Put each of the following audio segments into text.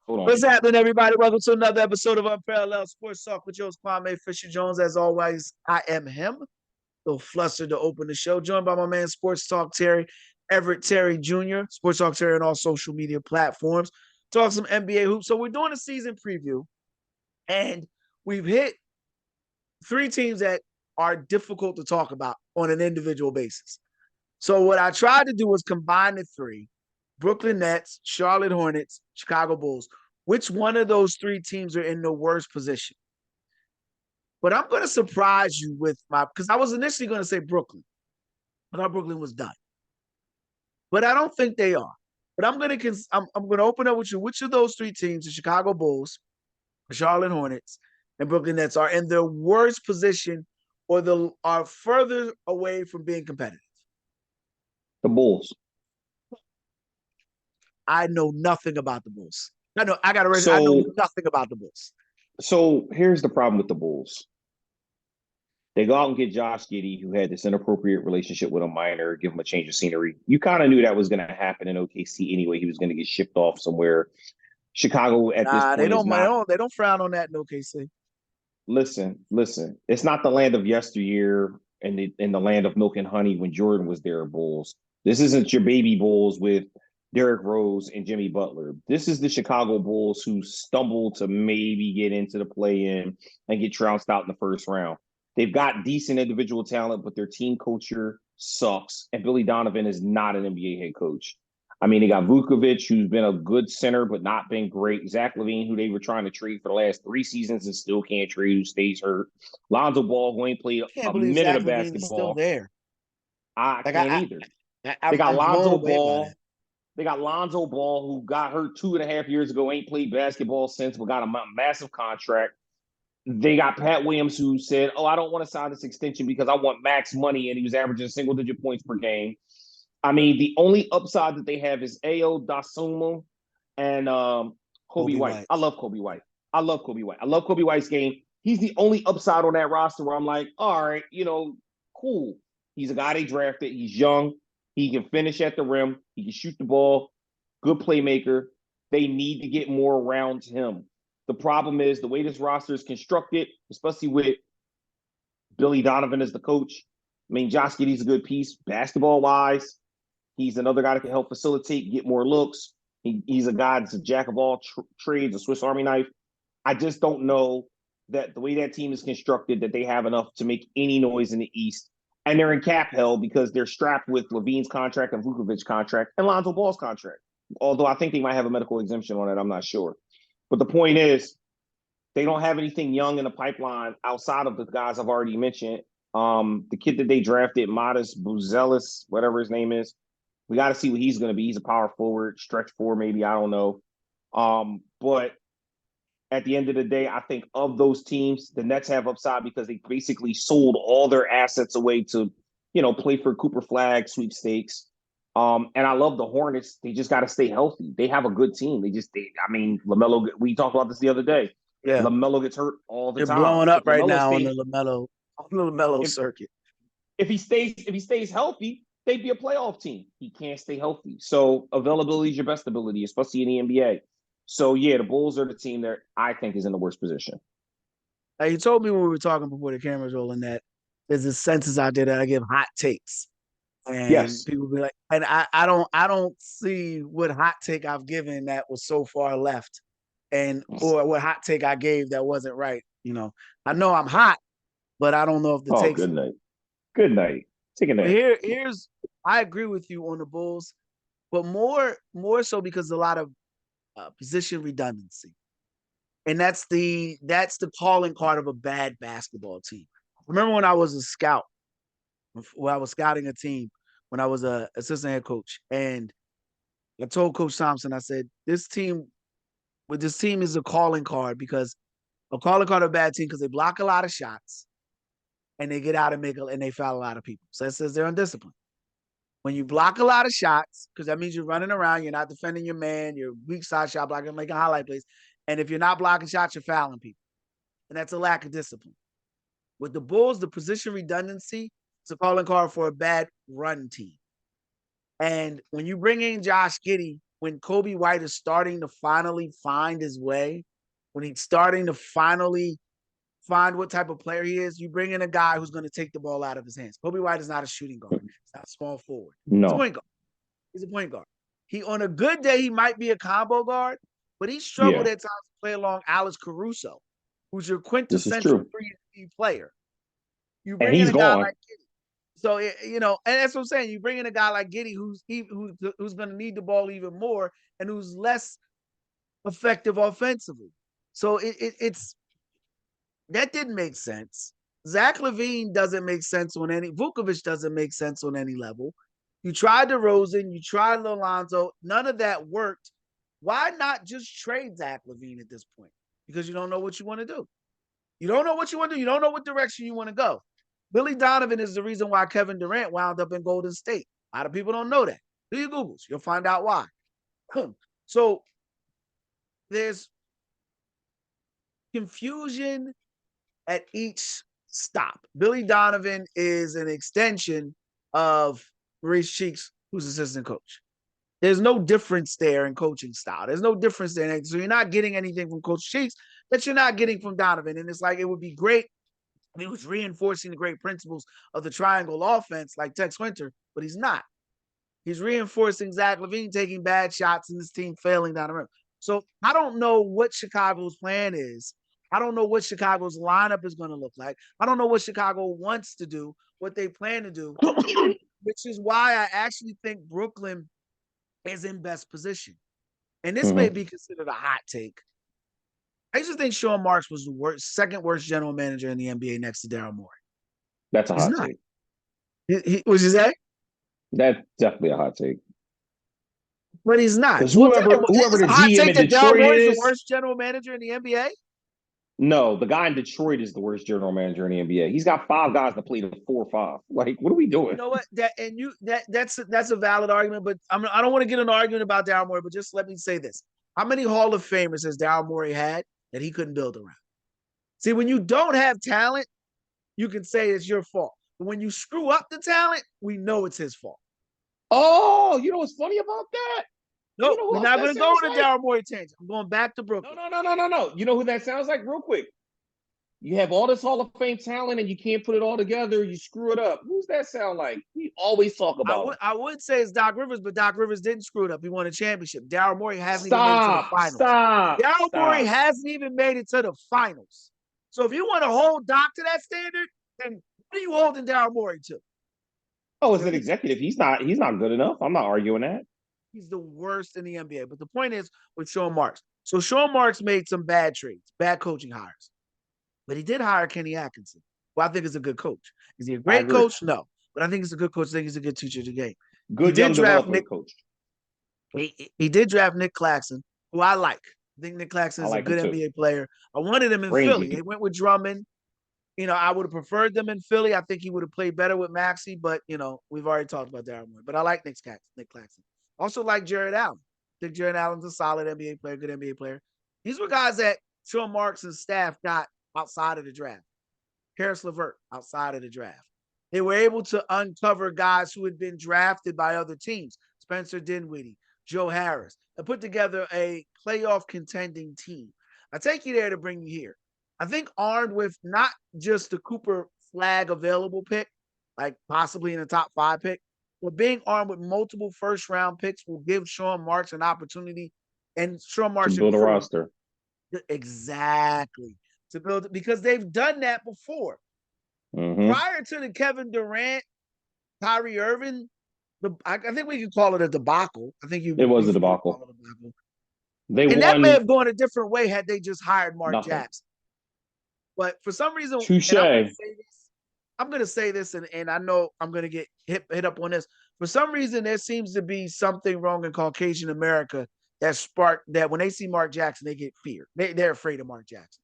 Hold on. What's happening, everybody? Welcome to another episode of Unparalleled Sports Talk with yours, Kwame Fisher Jones. As always, I am him. A little flustered to open the show. Joined by my man, Sports Talk Terry, Everett Terry Jr., Sports Talk Terry on all social media platforms. Talk some NBA hoops. So we're doing a season preview, and we've hit three teams that are difficult to talk about on an individual basis. So what I tried to do was combine the three: Brooklyn Nets, Charlotte Hornets, Chicago Bulls. Which one of those three teams are in the worst position? But I'm going to surprise you with because I was initially going to say Brooklyn. I thought Brooklyn was done, but I don't think they are. But I'm going to open up with you. Which of those three teams, the Chicago Bulls, the Charlotte Hornets, and Brooklyn Nets, are in their worst position or are further away from being competitive? The Bulls. I know nothing about the Bulls. I know nothing about the Bulls. So here's the problem with the Bulls. They go out and get Josh Giddey, who had this inappropriate relationship with a minor, give him a change of scenery. You kind of knew that was going to happen in OKC anyway. He was going to get shipped off somewhere. Chicago at this point they don't frown on that in OKC. Listen. It's not the land of yesteryear and the land of milk and honey when Jordan was there, Bulls. This isn't your baby Bulls with Derrick Rose and Jimmy Butler. This is the Chicago Bulls who stumbled to maybe get into the play-in and get trounced out in the first round. They've got decent individual talent, but their team culture sucks. And Billy Donovan is not an NBA head coach. I mean, they got Vukovic, who's been a good center, but not been great. Zach LaVine, who they were trying to trade for the last 3 seasons and still can't trade, who stays hurt. Lonzo Ball, who ain't played a minute Zach of LaVine basketball. Is still there. I can't either. They got Lonzo Ball. They got Lonzo Ball, who got hurt 2.5 years ago, ain't played basketball since, but got a massive contract. They got Pat Williams, who said, I don't want to sign this extension because I want max money, and he was averaging single-digit points per game. I mean, the only upside that they have is Ayo Dosunmu and Kobe White. I love Kobe White. I love Kobe White's game. He's the only upside on that roster where I'm like, all right, cool. He's a guy they drafted. He's young. He can finish at the rim. He can shoot the ball. Good playmaker. They need to get more around him. The problem is the way this roster is constructed, especially with Billy Donovan as the coach. I mean, Josh Giddey's a good piece basketball-wise. He's another guy that can help facilitate, get more looks. He's a guy that's a jack of all trades, a Swiss Army knife. I just don't know that the way that team is constructed, that they have enough to make any noise in the East. And they're in cap hell because they're strapped with LaVine's contract and Vukovic's contract and Lonzo Ball's contract. Although I think they might have a medical exemption on it, I'm not sure. But the point is, they don't have anything young in the pipeline outside of the guys I've already mentioned. The kid that they drafted, Modest Buzelis, whatever his name is, we got to see what he's going to be. He's a power forward, stretch four, maybe. I don't know. But at the end of the day, I think of those teams, the Nets have upside because they basically sold all their assets away to, play for Cooper Flag sweepstakes. And I love the Hornets. They just got to stay healthy. They have a good team. Lamelo, we talked about this the other day. Yeah. Lamelo gets hurt all the time. They're blowing up right now on the Lamelo circuit. If he stays healthy, they'd be a playoff team. He can't stay healthy. So availability is your best ability, especially in the NBA. So, yeah, the Bulls are the team that I think is in the worst position. You told me when we were talking before the cameras rolling that there's a census out there that I give hot takes. And yes. People be like, and I don't see what hot take I've given that was so far left, or what hot take I gave that wasn't right. I know I'm hot, but I don't know if the takes. Good night. Good night. Take a nap. Here's I agree with you on the Bulls, but more so because a lot of position redundancy, and that's the calling card of a bad basketball team. Remember when I was a scout, when I was scouting a team, when I was an assistant head coach, and I told Coach Thompson, I said, this team is a calling card because a calling card of a bad team because they block a lot of shots and they get out and they foul a lot of people. So that says they're undisciplined. When you block a lot of shots, because that means you're running around, you're not defending your man, you're weak side shot blocking, making highlight plays. And if you're not blocking shots, you're fouling people. And that's a lack of discipline. With the Bulls, the position redundancy is a calling card for a bad run team. And when you bring in Josh Giddey, when Kobe White is starting to finally find his way, when he's starting to finally find what type of player he is, you bring in a guy who's going to take the ball out of his hands. Kobe White is not a shooting guard. He's not a small forward. No. He's a point guard. He's a point guard. He, on a good day, he might be a combo guard, but he struggled at times to play along Alex Caruso, who's your quintessential 3-and-D player. You bring in a guy like Giddey. So, you know, and that's what I'm saying. You bring in a guy like Giddey who's going to need the ball even more and who's less effective offensively. So it's that didn't make sense. Zach LaVine doesn't make sense on any. Vukovic doesn't make sense on any level. You tried DeRozan, you tried Lonzo. None of that worked. Why not just trade Zach LaVine at this point? Because you don't know what you want to do. You don't know what you want to do. You don't know what direction you want to go. Billy Donovan is the reason why Kevin Durant wound up in Golden State. A lot of people don't know that. Do your Googles. You'll find out why. So there's confusion at each stop. Billy Donovan is an extension of Maurice Cheeks, who's assistant coach. There's no difference there in coaching style. There's no difference there. So you're not getting anything from Coach Cheeks that you're not getting from Donovan. And it's like, it would be great if he was reinforcing the great principles of the triangle offense like Tex Winter, but he's not. He's reinforcing Zach LaVine taking bad shots and this team failing down the rim. So I don't know what Chicago's plan is. I don't know what Chicago's lineup is going to look like. I don't know what Chicago wants to do, what they plan to do, which is why I actually think Brooklyn is in best position. And this may be considered a hot take. I used to think Sean Marks was the second worst general manager in the NBA next to Daryl Morey. That's a hot take. What'd you say? That's definitely a hot take. But he's not. Because whoever the GM in Detroit is the worst general manager in the NBA? No, the guy in Detroit is the worst general manager in the NBA. He's got 5 guys to play the 4-5. Like, what are we doing? You know what? That's a valid argument, but I don't want to get an argument about Daryl Morey, but just let me say this. How many Hall of Famers has Daryl Morey had that he couldn't build around? See, when you don't have talent, you can say it's your fault. But when you screw up the talent, we know it's his fault. Oh, you know what's funny about that? No, you know we're not going to go on a Daryl Morey tangent. I'm going back to Brooklyn. No. You know who that sounds like? Real quick. You have all this Hall of Fame talent and you can't put it all together. You screw it up. Who's that sound like? We always talk about I would say it's Doc Rivers, but Doc Rivers didn't screw it up. He won a championship. Daryl Morey hasn't even made it to the finals. Daryl Morey hasn't even made it to the finals. So if you want to hold Doc to that standard, then what are you holding Daryl Morey to? Oh, as an executive, he's not good enough. I'm not arguing that. He's the worst in the NBA. But the point is with Sean Marks. So Sean Marks made some bad trades, bad coaching hires. But he did hire Kenny Atkinson, who I think is a good coach. Is he a great coach? No. But I think he's a good coach. I think he's a good teacher of the game. Good young development coach. He did draft Nick Claxton, who I like. I think Nick Claxton is a good NBA player. I wanted him in Philly. They went with Drummond. You know, I would have preferred them in Philly. I think he would have played better with Maxey, but, you know, we've already talked about Daryl Morey. But I like Nick Claxton. Also like Jared Allen. I think Jared Allen's a solid NBA player, good NBA player. These were guys that Sean Marks and staff got outside of the draft. Karis LeVert, outside of the draft. They were able to uncover guys who had been drafted by other teams. Spencer Dinwiddie, Joe Harris, and put together a playoff contending team. I take you there to bring you here. I think armed with not just the Cooper Flag available pick, like possibly in the top 5 pick, but being armed with multiple first-round picks will give Sean Marks an opportunity, and Sean Marks to build a roster. Exactly. To build, because they've done that before. Prior to the Kevin Durant, Kyrie Irving, I think we can call it a debacle. I think it was a debacle. That may have gone a different way had they just hired Mark Jackson. But for some reason, I'm going to say this, and I know I'm going to get hit up on this. For some reason, there seems to be something wrong in Caucasian America that sparked that when they see Mark Jackson, they get feared. They're afraid of Mark Jackson.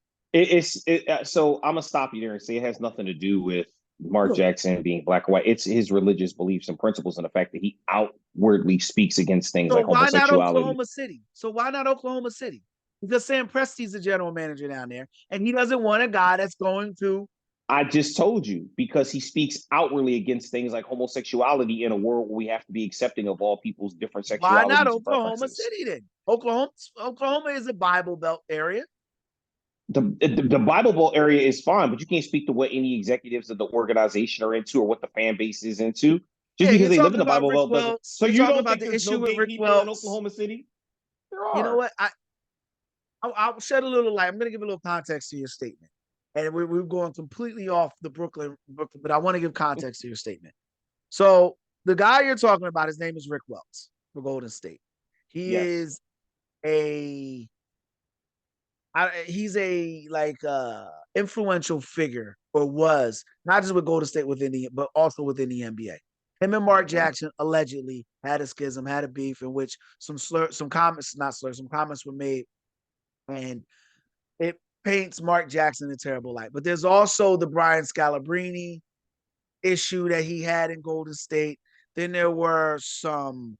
So I'm gonna stop you there and say it has nothing to do with Mark Jackson being black or white. It's his religious beliefs and principles and the fact that he outwardly speaks against things like homosexuality. Why not Oklahoma City? Oklahoma City? Because Sam Presti's the general manager down there, and he doesn't want a guy that's going to I just told you, because he speaks outwardly against things like homosexuality in a world where we have to be accepting of all people's different sexualities. Why not Oklahoma City then? Oklahoma is a Bible Belt area. The Bible Belt area is fine, but you can't speak to what any executives of the organization are into or what the fan base is into. Just because they live in the Bible Belt doesn't. So you don't think there's no gay people in Oklahoma City? There are. You know what? I'll shed a little light. I'm going to give a little context to your statement. And we're going completely off the Brooklyn, but I want to give context to your statement. So the guy you're talking about, his name is Rick Welts for Golden State. He's a influential figure, or was, not just with Golden State but also within the NBA. Him and Mark Jackson allegedly had a schism, had a beef in which some comments were made, and it paints Mark Jackson in a terrible light. But there's also the Brian Scalabrine issue that he had in Golden State. Then there were some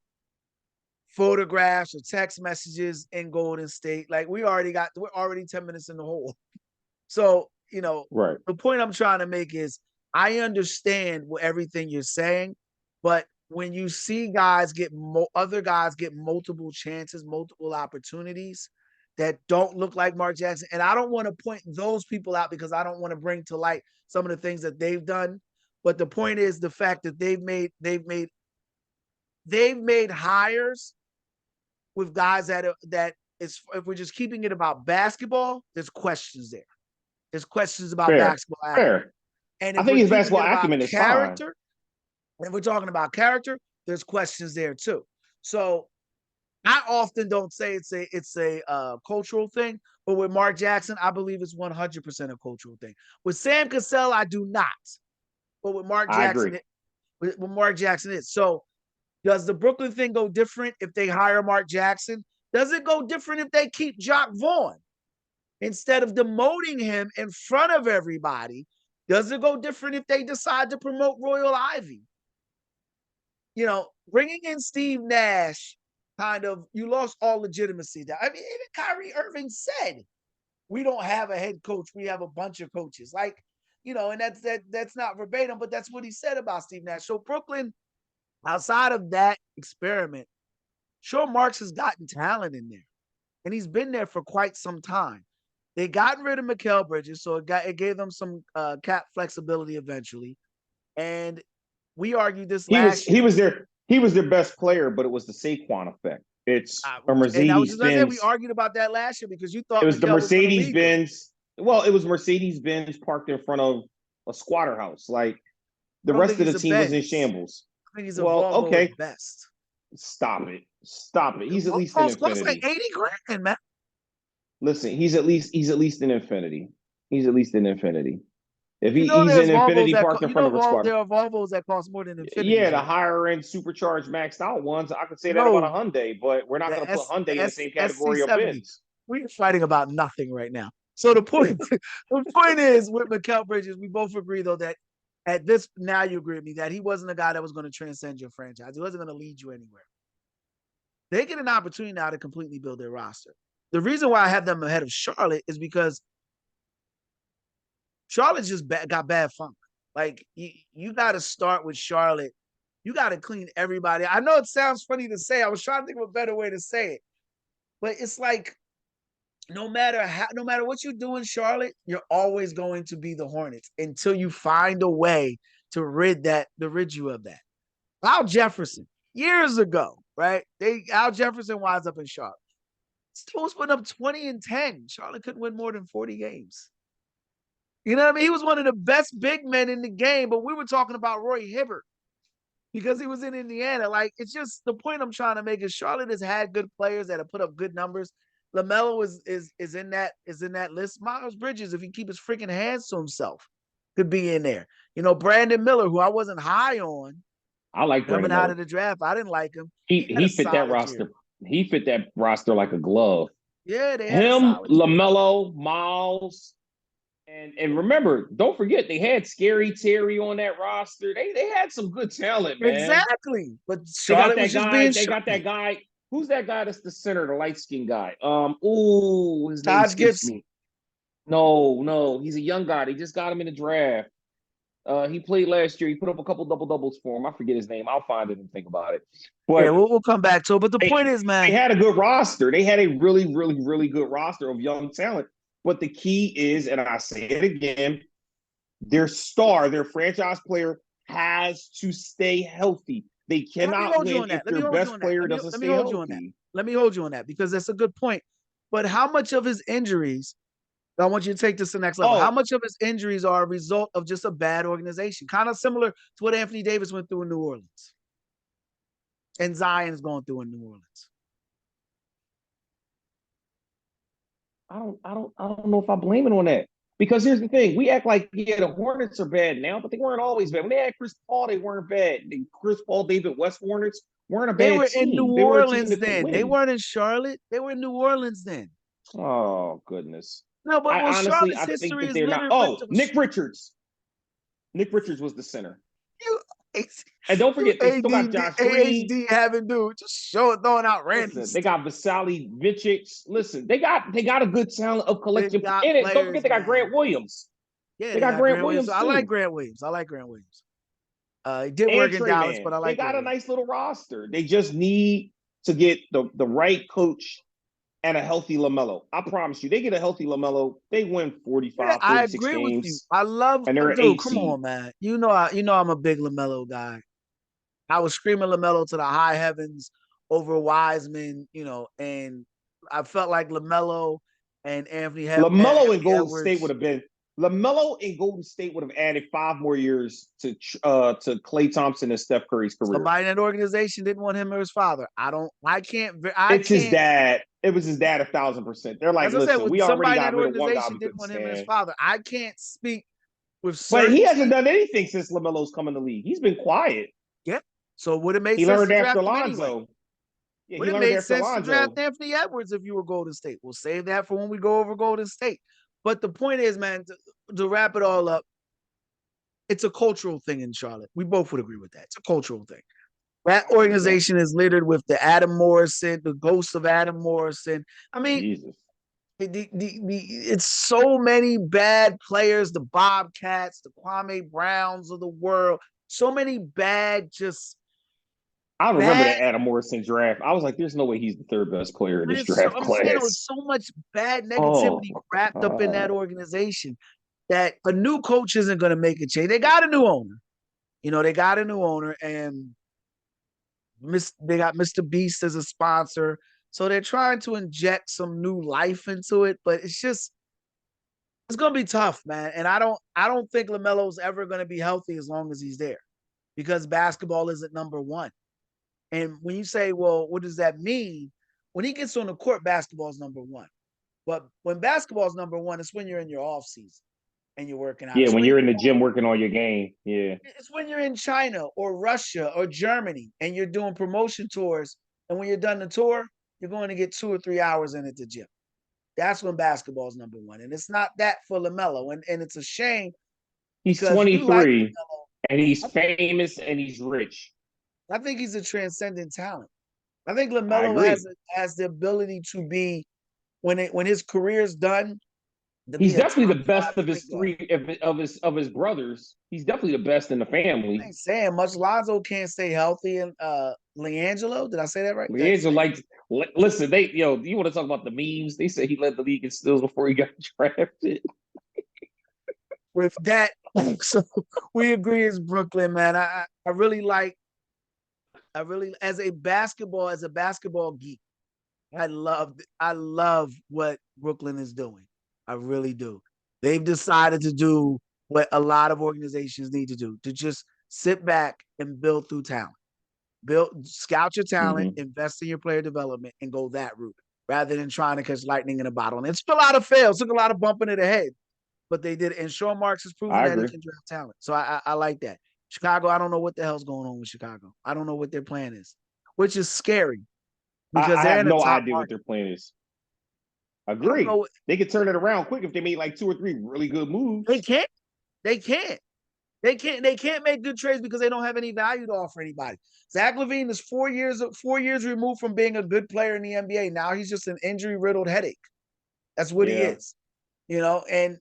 photographs or text messages in Golden State. Like we're already 10 minutes in the hole. So, the point I'm trying to make is I understand everything you're saying, but when you see other guys get multiple chances, multiple opportunities that don't look like Mark Jackson, and I don't want to point those people out because I don't want to bring to light some of the things that they've done. But the point is the fact that they've made hires with guys that is, if we're just keeping it about basketball, there's questions there. There's questions about basketball acumen. And I think his basketball acumen is character, fine. And if we're talking about character, there's questions there too. So I often don't say it's a cultural thing, but with Mark Jackson, I believe it's 100% a cultural thing. With Sam Cassell, I do not. But with Mark Jackson, with Mark Jackson is. So does the Brooklyn thing go different if they hire Mark Jackson? Does it go different if they keep Jacques Vaughn? Instead of demoting him in front of everybody, does it go different if they decide to promote Royal Ivy? Bringing in Steve Nash, you lost all legitimacy. I mean, even Kyrie Irving said, we don't have a head coach. We have a bunch of coaches. And that's not verbatim, but that's what he said about Steve Nash. So Brooklyn, outside of that experiment, sure, Marks has gotten talent in there, and he's been there for quite some time. They got rid of Mikal Bridges, so it gave them some cap flexibility eventually. And we argued this last year. He was their best player, but it was the Saquon effect. It's a Mercedes-Benz. We argued about that last year because you thought it was the Mercedes-Benz. Well, it was Mercedes-Benz parked in front of a squatter house. Like the rest of the team was in shambles. I think he's a Volvo at best. Stop it. He's at least an Infinity. Like $80,000, man. Listen, he's at least an Infinity. He's at least an Infinity. If he's an Infinity parked in front of a squatter. There are Volvos that cost more than Infinity. Yeah, the higher end supercharged maxed out ones. I could say that about a Hyundai, but we're not going to put Hyundai in the same category of Benz. We're fighting about nothing right now. So the point is with Mikal Bridges, we both agree though that now you agree with me that he wasn't a guy that was going to transcend your franchise. He wasn't going to lead you anywhere. They get an opportunity now to completely build their roster. The reason why I have them ahead of Charlotte is because Charlotte just got bad funk. Like, you got to start with Charlotte. You got to clean everybody. I know it sounds funny to say. I was trying to think of a better way to say it. But it's like, no matter what you do in Charlotte, you're always going to be the Hornets until you find a way to rid you of that. Al Jefferson, years ago, right? Al Jefferson winds up in Charlotte. Still was putting up 20 and 10. Charlotte couldn't win more than 40 games. You know what I mean? He was one of the best big men in the game, but we were talking about Roy Hibbert because he was in Indiana. Like, it's just the point I'm trying to make is Charlotte has had good players that have put up good numbers. Lamelo is in that list. Miles Bridges, if he keep his freaking hands to himself, could be in there. Brandon Miller, who I wasn't high on. I like Brandon coming out of the draft. I didn't like him. He fit that roster. Year. He fit that roster like a glove. Yeah, him, Lamelo, Miles, and remember, don't forget they had Scary Terry on that roster. They had some good talent, man. Exactly. But Charlotte was just being they got that guy. Who's that guy that's the center, the light-skinned guy? His name Taj Gibson. No, he's a young guy. They just got him in the draft. He played last year. He put up a couple double doubles for him. I forget his name. I'll find it and think about it. Yeah, But we'll come back to it. But the point is, man, they had a good roster. They had a really, really, really good roster of young talent. But the key is, and I say it again, their star, their franchise player has to stay healthy. They cannot win if their best player doesn't stay healthy. Let me hold you on that because that's a good point. But how much of his injuries, I want you to take this to the next level. How much of his injuries are a result of just a bad organization? Kind of similar to what Anthony Davis went through in New Orleans. And Zion's going through in New Orleans. I don't know if I blame it on that. Because here's the thing. We act like, the Hornets are bad now, but they weren't always bad. When they had Chris Paul, they weren't bad. The Chris Paul, David West Hornets weren't a bad team. They were in New Orleans then. They weren't in Charlotte. They were in New Orleans then. Oh, goodness. No, but honestly, I think that they're not. Oh, Nick Richards. Nick Richards was the center. And don't forget, they still got Josh Green. AHD having dude just throwing out random. They got Vasily Vicic. Listen, they got a good talent of collective in it. Don't forget they got Grant Williams. Yeah, they got Grant Williams. I like Grant Williams. He did work in Dallas, but I like. They got a nice little roster. They just need to get the right coach and a healthy Lamelo. I promise you, they get a healthy Lamelo, they win 45, 46 I agree games. With you. I love, and they're dude, come on, man. You know I'm a big Lamelo guy. I was screaming Lamelo to the high heavens over Wiseman, and I felt like Lamelo and Anthony Lamelo in Golden State would have been. Lamelo in Golden State would have added 5 more years to Klay Thompson and Steph Curry's career. Somebody in that organization didn't want him or his father. It's his dad. It was his dad 1,000%. They're like, listen, we already got rid of one guy. Didn't want him and his father. I can't speak with certainty. But he hasn't done anything since Lamelo's come in the league. He's been quiet. Yeah. So would it make sense? He learned after Lonzo. Anyway? Yeah, would it make sense to draft Anthony Edwards if you were Golden State? We'll save that for when we go over Golden State. But the point is, man, to wrap it all up, it's a cultural thing in Charlotte. We both would agree with that. It's a cultural thing. That organization is littered with the Adam Morrison, the ghost of Adam Morrison. I mean, it's so many bad players, the Bobcats, the Kwame Browns of the world, so many bad I remember that Adam Morrison draft. I was like, there's no way he's the 3rd best player in this draft class. There was so much bad negativity wrapped up in that organization that a new coach isn't going to make a change. They got a new owner. And they got Mr. Beast as a sponsor. So they're trying to inject some new life into it, but it's going to be tough, man. And I don't think LaMelo's ever going to be healthy as long as he's there because basketball isn't number one. And when you say, well, what does that mean? When he gets on the court, basketball is number one. But when basketball is number one, it's when you're in your off season and you're working out. Yeah, when you're in the gym working on your game. Yeah. It's when you're in China or Russia or Germany and you're doing promotion tours. And when you're done the tour, you're going to get 2 or 3 hours in at the gym. That's when basketball is number one. And it's not that for LaMelo. And it's a shame. He's 23 and he's famous and he's rich. I think he's a transcendent talent. I think LaMelo has the ability to be, when his career's done. He's definitely the best of his of his brothers. He's definitely the best in the family. I ain't saying much. Lonzo can't stay healthy, and LiAngelo, did I say that right? LiAngelo, listen, you want to talk about the memes? They say he led the league in steals before he got drafted. With that, so we agree as Brooklyn, man. I really as a basketball geek, I love what Brooklyn is doing. I really do. They've decided to do what a lot of organizations need to do, to just sit back and build through talent. Scout your talent, invest in your player development, and go that route, rather than trying to catch lightning in a bottle. And it's a lot of fails, took a lot of bumping to the head, but they did it. And Sean Marks has proven that he can draft talent. So I like that. Chicago, I don't know what the hell's going on with Chicago. I don't know what their plan is, which is scary. Because I have no idea what their plan is. Agree. They could turn it around quick if they made like 2 or 3 really good moves. They can't. They can't make good trades because they don't have any value to offer anybody. Zach LaVine is 4 years removed from being a good player in the NBA. Now he's just an injury-riddled headache. That's what he is. and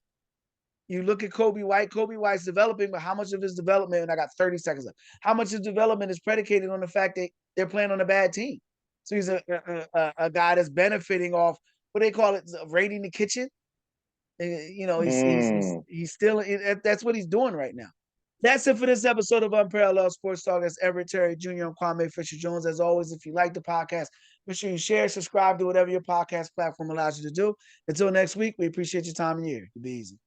you look at Kobe White. Kobe White's developing, but how much of his development, and I got 30 seconds left, how much of his development is predicated on the fact that they're playing on a bad team? So he's a guy that's benefiting off, what they call it, raiding the kitchen. He's still, that's what he's doing right now. That's it for this episode of Unparalleled Sports Talk. That's Everett Terry Jr. and Kwame Fisher-Jones. As always, if you like the podcast, make sure you share, subscribe to whatever your podcast platform allows you to do. Until next week, we appreciate your time and ear. Be easy.